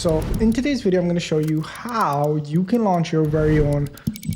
So in today's video, I'm going to show you how you can launch your very own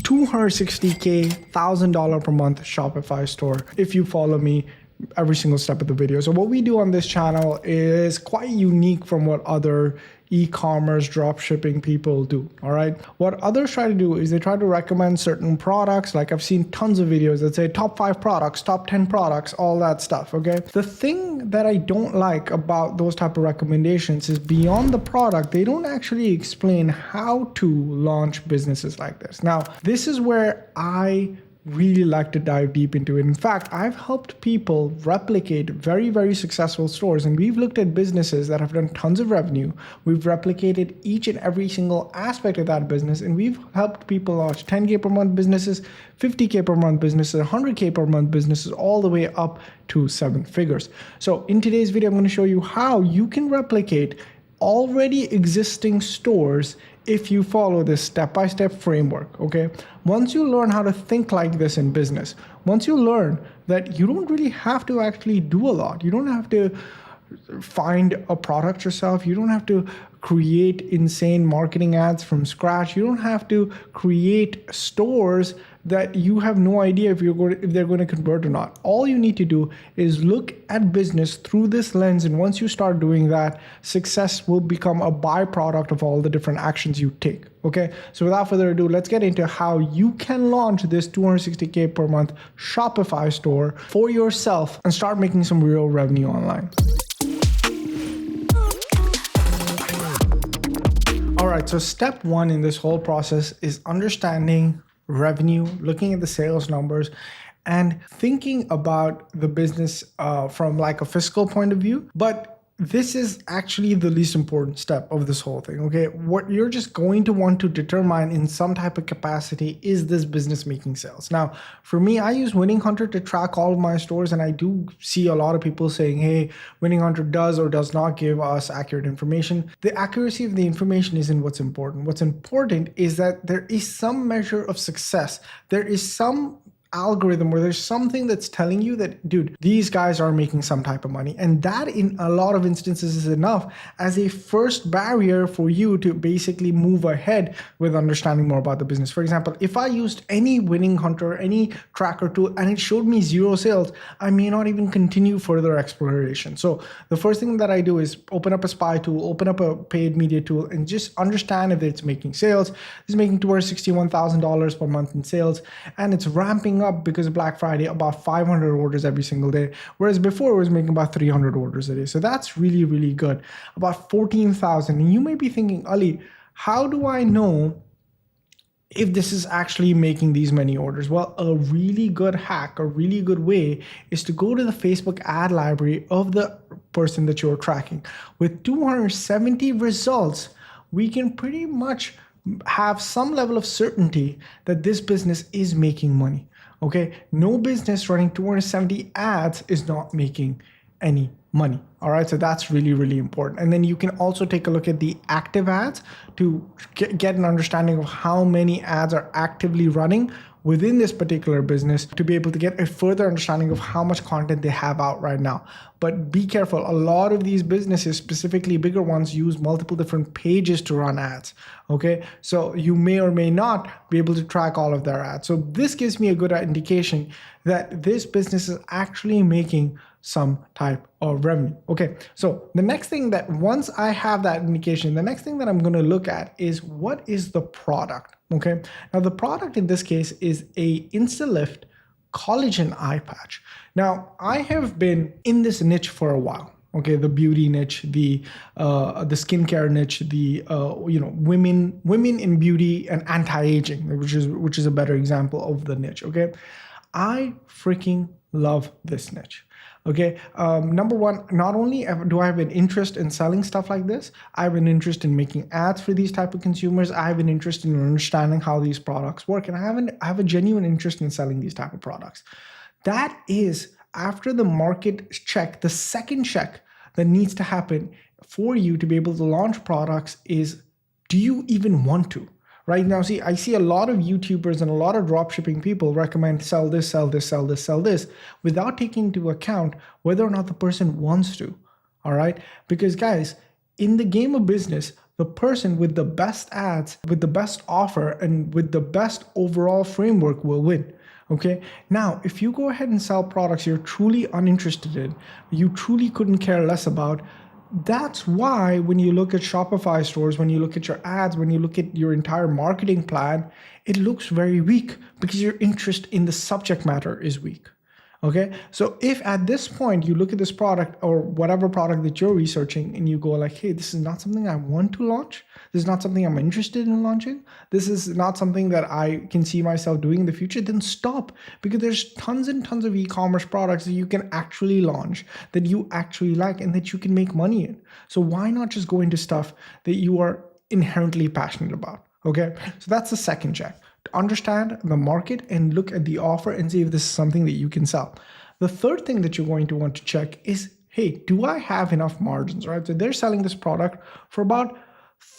$260K, $1,000 per month Shopify store if you follow me every single step of the video. So what we do on this channel is quite unique from what other e-commerce drop shipping people do. All right. What others try to do is they try to recommend certain products. Like I've seen tons of videos that say top 5 products, top 10 products, all that stuff. Okay. The thing that I don't like about those type of recommendations is beyond the product, they don't actually explain how to launch businesses like this. Now, this is where I really like to dive deep into it. In fact, I've helped people replicate very, very successful stores, and we've looked at businesses that have done tons of revenue. We've replicated each and every single aspect of that business, and we've helped people launch 10K per month businesses, 50K per month businesses, 100K per month businesses, all the way up to 7 figures. So in today's video, I'm going to show you how you can replicate already existing stores if you follow this step-by-step framework. Okay, once you learn how to think like this in business, once you learn that you don't really have to actually do a lot, you don't have to find a product yourself, you don't have to create insane marketing ads from scratch, you don't have to create stores that you have no idea if they're going to convert or not. All you need to do is look at business through this lens, and once you start doing that, success will become a byproduct of all the different actions you take. Okay, so without further ado, let's get into how you can launch this $260K per month Shopify store for yourself and start making some real revenue online. All right, so step 1 in this whole process is understanding revenue, looking at the sales numbers, and thinking about the business from like a fiscal point of view. But this is actually the least important step of this whole thing. Okay, what you're just going to want to determine in some type of capacity is this business making sales. Now, for me, I use Winning Hunter to track all of my stores, and I do see a lot of people saying, hey, Winning Hunter does or does not give us accurate information. The accuracy of the information isn't what's important. What's important is that there is some measure of success. There is some algorithm where there's something that's telling you that, dude, these guys are making some type of money. And that in a lot of instances is enough as a first barrier for you to basically move ahead with understanding more about the business. For example, if I used any Winning Hunter, any tracker tool, and it showed me 0 sales, I may not even continue further exploration. So the first thing that I do is open up a spy tool, open up a paid media tool, and just understand if it's making sales. It's making towards $61,000 per month in sales, and it's ramping up because of Black Friday about 500 orders every single day, whereas before it was making about 300 orders a day. So that's really, really good. About 14,000. And you may be thinking, Ali, how do I know if this is actually making these many orders? Well, a really good hack, a really good way is to go to the Facebook ad library of the person that you're tracking. With 270 results, we can pretty much have some level of certainty that this business is making money. Okay, no business running 270 ads is not making any money. All right, so that's really, really important. And then you can also take a look at the active ads to get an understanding of how many ads are actively running within this particular business to be able to get a further understanding of how much content they have out right now. But be careful, a lot of these businesses, specifically bigger ones, use multiple different pages to run ads. Okay, so you may or may not be able to track all of their ads. So this gives me a good indication that this business is actually making some type of revenue. Okay, so the next thing that once I have that indication, the next thing that I'm going to look at is what is the product. Okay, now the product in this case is a InstaLift collagen eye patch. Now I have been in this niche for a while. Okay, the beauty niche, the skincare niche, the women in beauty and anti-aging, which is a better example of the niche. Okay, I freaking love this niche. Okay, number one, not only do I have an interest in selling stuff like this, I have an interest in making ads for these type of consumers. I have an interest in understanding how these products work, and I have a genuine interest in selling these type of products. That is, after the market check, the second check that needs to happen for you to be able to launch products is, do you even want to? Right now, see, I see a lot of YouTubers and a lot of dropshipping people recommend sell this, sell this, sell this, sell this, without taking into account whether or not the person wants to. All right, because guys, in the game of business, the person with the best ads, with the best offer, and with the best overall framework will win. Okay. Now, if you go ahead and sell products you're truly uninterested in, you truly couldn't care less about, that's why when you look at Shopify stores, when you look at your ads, when you look at your entire marketing plan, it looks very weak because your interest in the subject matter is weak. Okay, so if at this point you look at this product or whatever product that you're researching and you go like, hey, this is not something I want to launch, this is not something I'm interested in launching, this is not something that I can see myself doing in the future, then stop, because there's tons and tons of e-commerce products that you can actually launch, that you actually like and that you can make money in. So why not just go into stuff that you are inherently passionate about? Okay, so that's the second check. To understand the market and look at the offer and see if this is something that you can sell. The third thing that you're going to want to check is, hey, do I have enough margins, right? So they're selling this product for about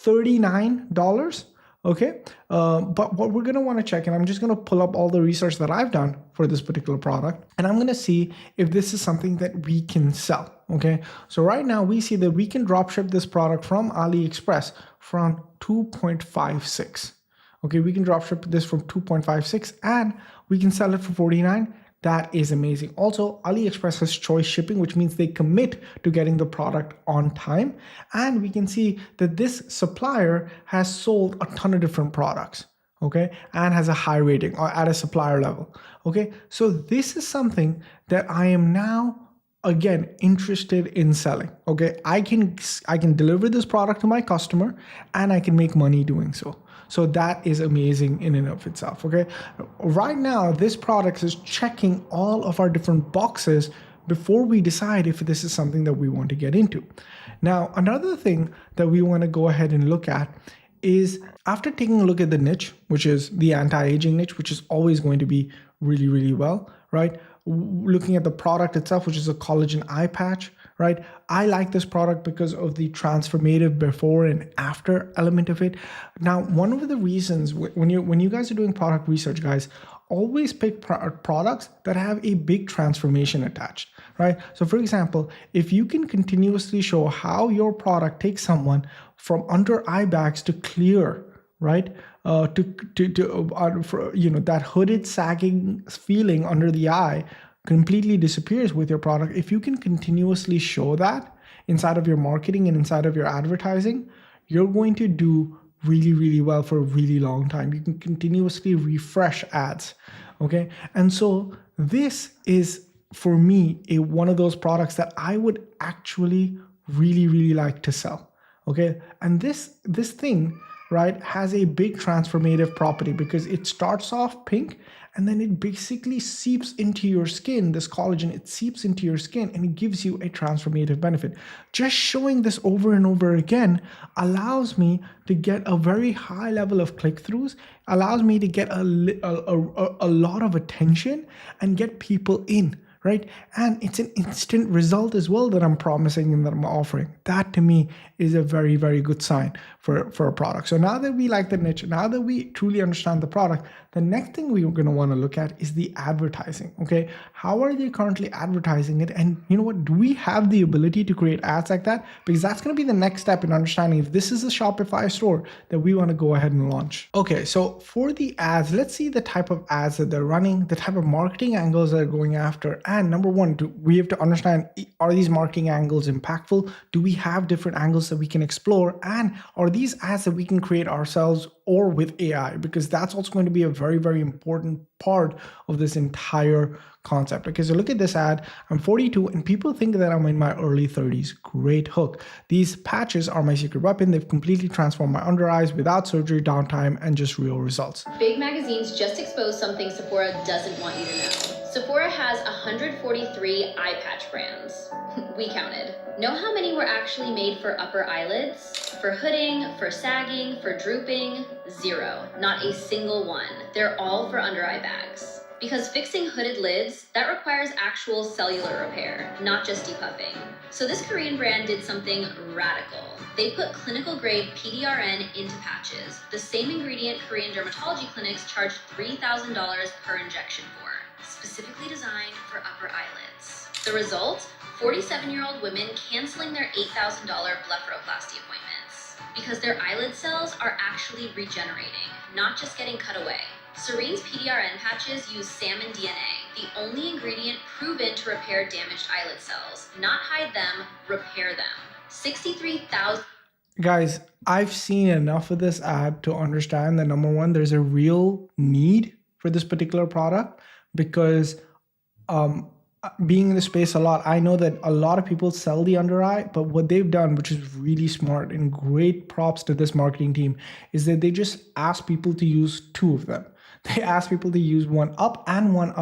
$39. Okay, but what we're going to want to check, and I'm just going to pull up all the research that I've done for this particular product, and I'm going to see if this is something that we can sell. Okay, so right now we see that we can drop ship this product from AliExpress from 2.56. Okay, we can drop ship this from 2.56 and we can sell it for 49. That is amazing. Also, AliExpress has choice shipping, which means they commit to getting the product on time. And we can see that this supplier has sold a ton of different products, okay, and has a high rating or at a supplier level. Okay, so this is something that I am now again interested in selling. Okay, I can deliver this product to my customer and I can make money doing so. So that is amazing in and of itself. Okay, right now this product is checking all of our different boxes before we decide if this is something that we want to get into. Now, another thing that we want to go ahead and look at is, after taking a look at the niche, which is the anti-aging niche, which is always going to be really, really well, right? Looking at the product itself, which is a collagen eye patch, right? I like this product because of the transformative before and after element of it. Now, one of the reasons when you guys are doing product research, guys, always pick products that have a big transformation attached, right? So for example, if you can continuously show how your product takes someone from under eye bags to clear, right? That hooded sagging feeling under the eye completely disappears with your product. If you can continuously show that inside of your marketing and inside of your advertising, you're going to do really, really well for a really long time. You can continuously refresh ads, okay? And so this is, for me, one of those products that I would actually really, really like to sell, okay? And this thing, right, has a big transformative property because it starts off pink and then it basically seeps into your skin. This collagen, it seeps into your skin and it gives you a transformative benefit. Just showing this over and over again allows me to get a very high level of click-throughs, allows me to get a lot of attention and get people in, right? And it's an instant result as well that I'm promising and that I'm offering. That to me is a very, very good sign for a product. So now that we like the niche, now that we truly understand the product, the next thing we're going to want to look at is the advertising. Okay, how are they currently advertising it? And you know what, do we have the ability to create ads like that? Because that's going to be the next step in understanding if this is a Shopify store that we want to go ahead and launch. Okay, so for the ads, let's see the type of ads that they're running, the type of marketing angles they're going after. And number one, we have to understand, are these marketing angles impactful? Do we have different angles that we can explore? And are these ads that we can create ourselves or with AI? Because that's also going to be a very, very important part of this entire concept. Because look at this ad, I'm 42 and people think that I'm in my early 30s. Great hook. These patches are my secret weapon. They've completely transformed my under eyes without surgery, downtime, and just real results. Big magazines just exposed something Sephora doesn't want you to know. Sephora has 143 eye patch brands. We counted. Know how many were actually made for upper eyelids? For hooding, for sagging, for drooping? Zero. Not a single one. They're all for under eye bags. Because fixing hooded lids, that requires actual cellular repair, not just depuffing. So this Korean brand did something radical. They put clinical grade PDRN into patches, the same ingredient Korean dermatology clinics charge $3,000 per injection for, specifically designed for upper eyelids. The result? 47-year-old women canceling their $8,000 blepharoplasty appointments. because their eyelid cells are actually regenerating, not just getting cut away. Serene's PDRN patches use salmon DNA, the only ingredient proven to repair damaged eyelid cells, not hide them, repair them. 63,000. Guys, I've seen enough of this ad to understand that number one, there's a real need for this particular product because being in the space a lot, I know that a lot of people sell the under eye, but what they've done, which is really smart and great props to this marketing team, is that they just ask people to use two of them. They ask people to use one up and one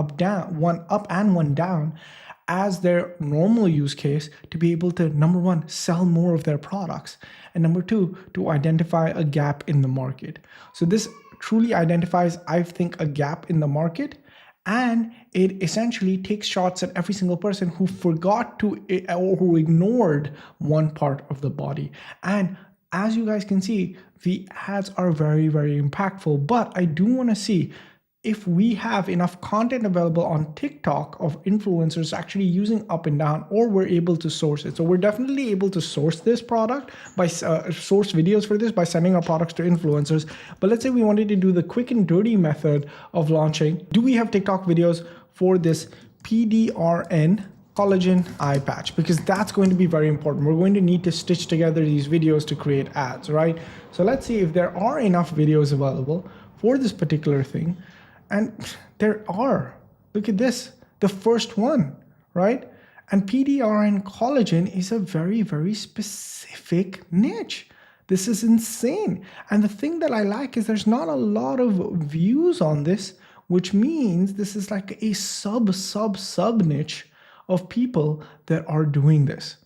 down as their normal use case to be able to, number one, sell more of their products, and number two, to identify a gap in the market. So this truly identifies, I think, a gap in the market, and it essentially takes shots at every single person who forgot to or who ignored one part of the body. And as you guys can see, the ads are very, very impactful, but I do want to see if we have enough content available on TikTok of influencers actually using up and down, or we're able to source it. So we're definitely able to source this product by source videos for this by sending our products to influencers. But let's say we wanted to do the quick and dirty method of launching. Do we have TikTok videos for this PDRN collagen eye patch? Because that's going to be very important. We're going to need to stitch together these videos to create ads, right? So let's see if there are enough videos available for this particular thing. And there are. Look at this, the first one, right? And PDRN collagen is a very, very specific niche. This is insane. And the thing that I like is there's not a lot of views on this, which means this is like a sub niche of people that are doing this.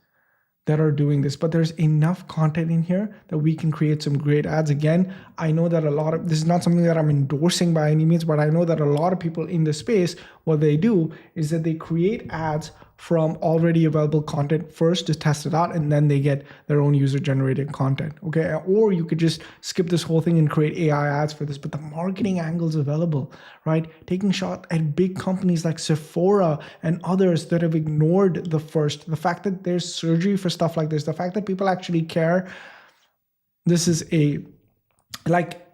But there's enough content in here that we can create some great ads. Again, I know that this is not something that I'm endorsing by any means, but I know that a lot of people in the space, what they do is that they create ads from already available content first to test it out, and then they get their own user generated content. Okay. Or you could just skip this whole thing and create AI ads for this, but the marketing angle is available, right? Taking shot at big companies like Sephora and others that have ignored the fact that there's surgery for stuff like this, the fact that people actually care. This is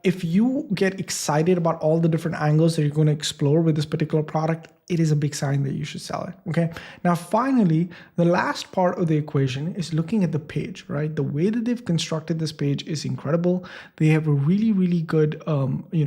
if you get excited about all the different angles that you're going to explore with this particular product, it is a big sign that you should sell it. Okay. Now, finally, the last part of the equation is looking at the page, right? The way that they've constructed this page is incredible. They have a really, really good,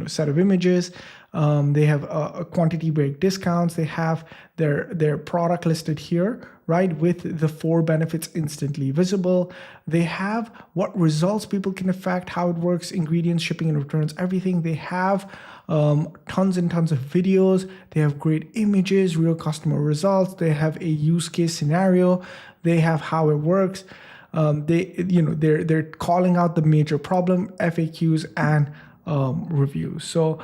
set of images. They have a quantity break discounts. They have their product listed here, right? With the 4 benefits instantly visible. They have what results people can affect, how it works, ingredients, shipping and returns, everything. They have tons and tons of videos. They have great images, real customer results. They have a use case scenario. They have how it works. They're calling out the major problem, FAQs, and reviews. So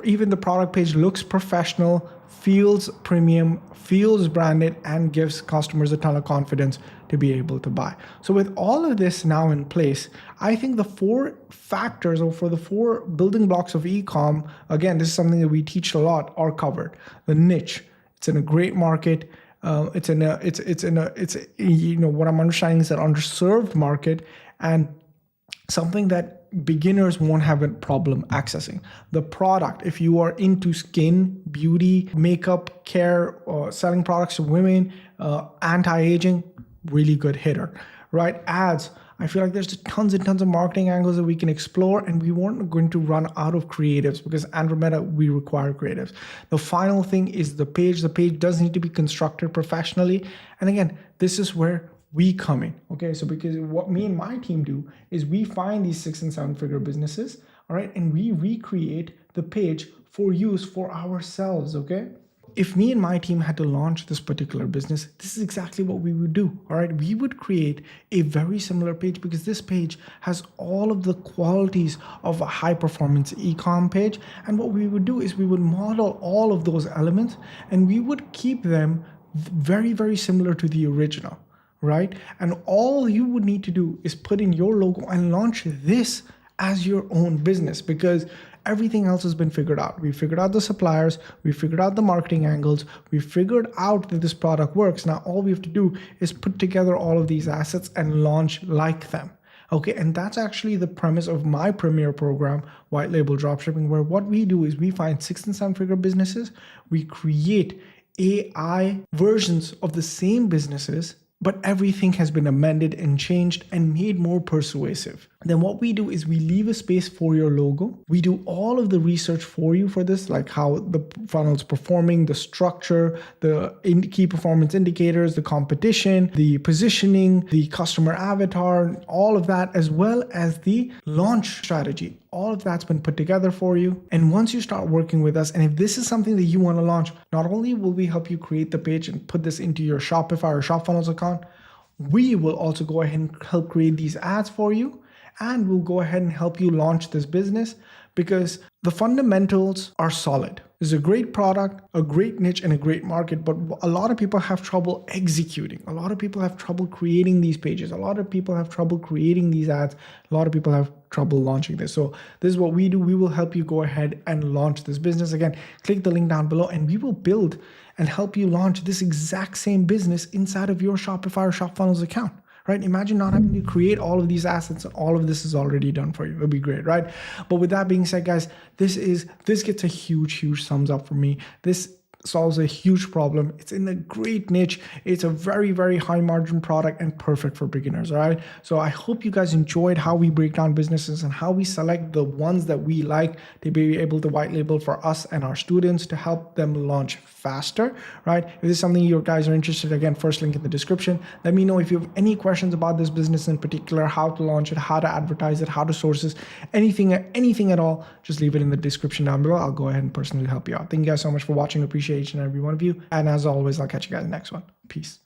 even the product page looks professional, feels premium, feels branded, and gives customers a ton of confidence to be able to buy. So with all of this now in place, I think the 4 factors, or for the 4 building blocks of e-com, again, this is something that we teach a lot, are covered. The niche, it's in a great market. What I'm understanding is an underserved market, and something that beginners won't have a problem accessing. The product, if you are into skin, beauty, makeup, care, or selling products to women, anti-aging, really good hitter, right? Ads, I feel like there's tons and tons of marketing angles that we can explore, and we weren't going to run out of creatives because Andromeda, we require creatives. The final thing is the page. The page does need to be constructed professionally. And again, this is where we come in. Okay, so because what me and my team do is we find these 6- and 7-figure businesses, all right, and we recreate the page for use for ourselves. Okay, if me and my team had to launch this particular business, this is exactly what we would do. All right, we would create a very similar page because this page has all of the qualities of a high performance e-com page. And what we would do is we would model all of those elements and we would keep them very, very similar to the original. Right? And all you would need to do is put in your logo and launch this as your own business, because everything else has been figured out. We figured out the suppliers, we figured out the marketing angles, we figured out that this product works. Now all we have to do is put together all of these assets and launch like them. Okay, and that's actually the premise of my premier program, White Label Dropshipping, where what we do is we find 6 and 7 figure businesses, we create AI versions of the same businesses, but everything has been amended and changed and made more persuasive. Then what we do is we leave a space for your logo. We do all of the research for you for this, like how the funnel's performing, the structure, the key performance indicators, the competition, the positioning, the customer avatar, all of that, as well as the launch strategy. All of that's been put together for you. And once you start working with us, and if this is something that you want to launch, not only will we help you create the page and put this into your Shopify or ShopFunnels account, we will also go ahead and help create these ads for you. And we'll go ahead and help you launch this business because the fundamentals are solid. It's a great product, a great niche, and a great market, but a lot of people have trouble executing. A lot of people have trouble creating these pages. A lot of people have trouble creating these ads. A lot of people have trouble launching this. So this is what we do. We will help you go ahead and launch this business. Again, click the link down below and we will build and help you launch this exact same business inside of your Shopify or ShopFunnels account. Right? Imagine not having to create all of these assets and all of this is already done for you. It'll be great, right? But with that being said, guys, this gets a huge thumbs up for me. This solves a huge problem. It's in a great niche. It's a very high margin product and perfect for beginners. All right. So I hope you guys enjoyed how we break down businesses and how we select the ones that we like to be able to white label for us and our students to help them launch faster. Right. If this is something you guys are interested in, again, first link in the description. Let me know if you have any questions about this business in particular, how to launch it, how to advertise it, how to source this, anything at all, just leave it in the description down below. I'll go ahead and personally help you out. Thank you guys so much for watching. Appreciate each and every one of you. And as always, I'll catch you guys in the next one. Peace.